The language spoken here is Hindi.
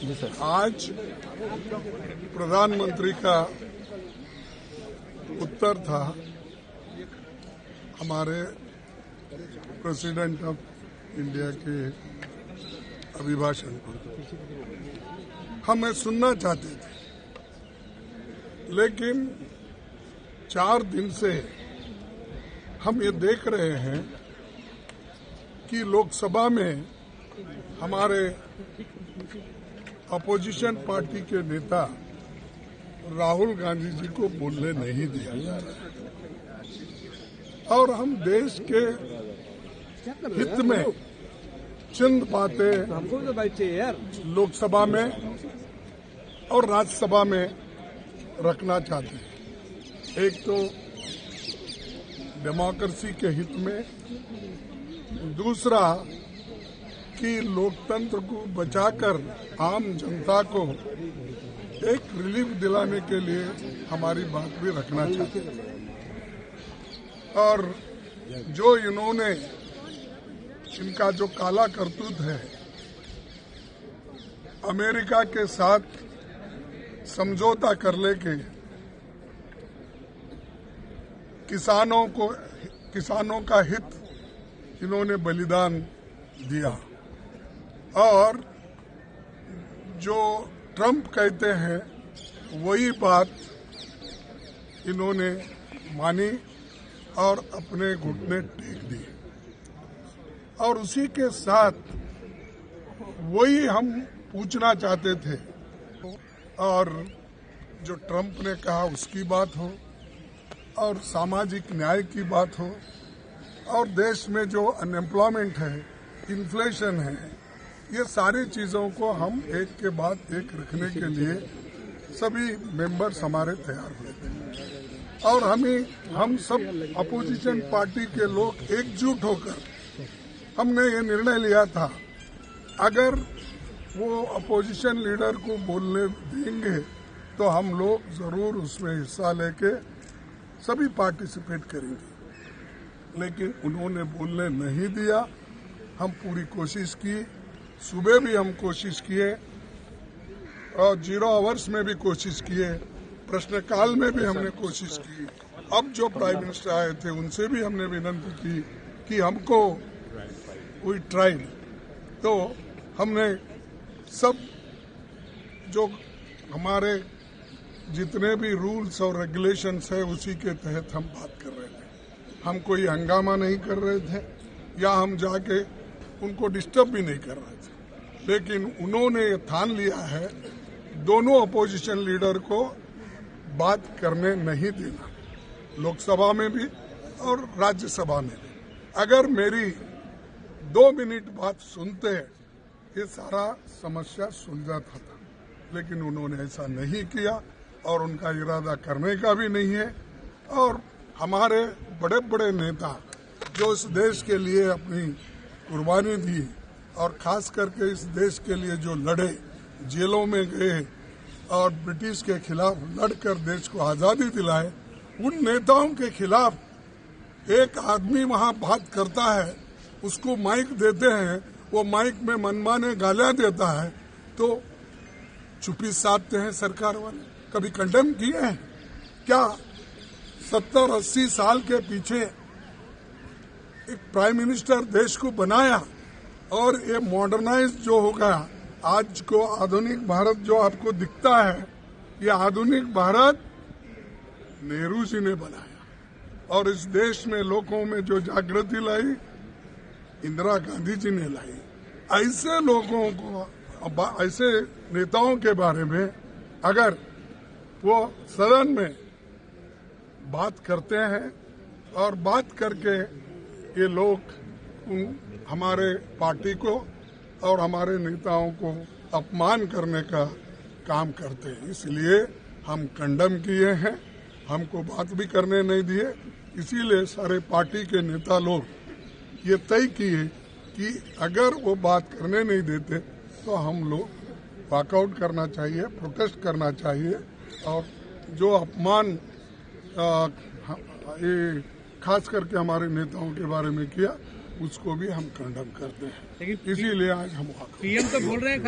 आज प्रधानमंत्री का उत्तर था हमारे प्रेसिडेंट ऑफ इंडिया के अभिभाषण को। हमें सुनना चाहते थे, लेकिन 4 दिन से हम ये देख रहे हैं कि लोकसभा में हमारे अपोजिशन पार्टी के नेता राहुल गांधी जी को बोलने नहीं दिया जा रहा है और हम देश के हित में चंद बातें लोकसभा में और राज्यसभा में रखना चाहते हैं। एक तो डेमोक्रेसी के हित में, दूसरा कि लोकतंत्र को बचाकर आम जनता को एक रिलीफ दिलाने के लिए हमारी बात भी रखना चाहते हैं। और जो इन्होंने इनका जो काला करतूत है, अमेरिका के साथ समझौता कर लेके किसानों का हित इन्होंने बलिदान दिया और जो ट्रंप कहते हैं वही बात इन्होंने मानी और अपने घुटने टेक दिए। और उसी के साथ वही हम पूछना चाहते थे, और जो ट्रंप ने कहा उसकी बात हो, और सामाजिक न्याय की बात हो, और देश में जो अनएम्प्लॉयमेंट है, इन्फ्लेशन है, ये सारी चीजों को हम एक के बाद एक रखने के लिए सभी मेंबर्स हमारे तैयार हुए थे। और हम सब अपोजिशन पार्टी के लोग एकजुट होकर हमने ये निर्णय लिया था, अगर वो अपोजिशन लीडर को बोलने देंगे तो हम लोग जरूर उसमें हिस्सा लेके सभी पार्टिसिपेट करेंगे। लेकिन उन्होंने बोलने नहीं दिया। हम पूरी कोशिश की, सुबह भी हम कोशिश किए और 0 आवर्स में भी कोशिश किए, प्रश्नकाल में भी हमने कोशिश की। अब जो प्राइम मिनिस्टर आए थे उनसे भी हमने विनती की कि हमको वी ट्राइड। तो हमने सब जो हमारे जितने भी रूल्स और रेगुलेशंस है उसी के तहत हम बात कर रहे थे। हम कोई हंगामा नहीं कर रहे थे या हम जाके उनको डिस्टर्ब भी नहीं कर रहे थे। लेकिन उन्होंने ये ठान लिया है दोनों अपोजिशन लीडर को बात करने नहीं देना, लोकसभा में भी और राज्यसभा में भी। अगर मेरी 2 मिनट बात सुनते ये सारा समस्या सुलझाता था, लेकिन उन्होंने ऐसा नहीं किया और उनका इरादा करने का भी नहीं है। और हमारे बड़े बड़े नेता जो इस देश के लिए अपनी कुर्बानी दी और खास करके इस देश के लिए जो लड़े, जेलों में गए और ब्रिटिश के खिलाफ लड़कर देश को आजादी दिलाए, उन नेताओं के खिलाफ एक आदमी वहां बात करता है, उसको माइक देते हैं, वो माइक में मनमाने गालियां देता है, तो चुप्पी साधते हैं सरकार वाले। कभी कंडेम किए हैं क्या? 70-80 साल के पीछे एक प्राइम मिनिस्टर देश को बनाया और ये मॉडर्नाइज जो हो गया, आज को आधुनिक भारत जो आपको दिखता है, ये आधुनिक भारत नेहरू जी ने बनाया। और इस देश में लोगों में जो जागृति लाई, इंदिरा गांधी जी ने लाई। ऐसे लोगों को, ऐसे नेताओं के बारे में अगर वो सदन में बात करते हैं और बात करके ये लोग हमारे पार्टी को और हमारे नेताओं को अपमान करने का काम करते हैं, इसलिए हम कंडम किए हैं। हमको बात भी करने नहीं दिए। इसीलिए सारे पार्टी के नेता लोग ये तय किए कि अगर वो बात करने नहीं देते तो हम लोग वॉकआउट करना चाहिए, प्रोटेस्ट करना चाहिए। और जो अपमान ये खास करके हमारे नेताओं के बारे में किया, उसको भी हम कंडम करते हैं। इसीलिए आज हम पीएम तो बोल रहे हैं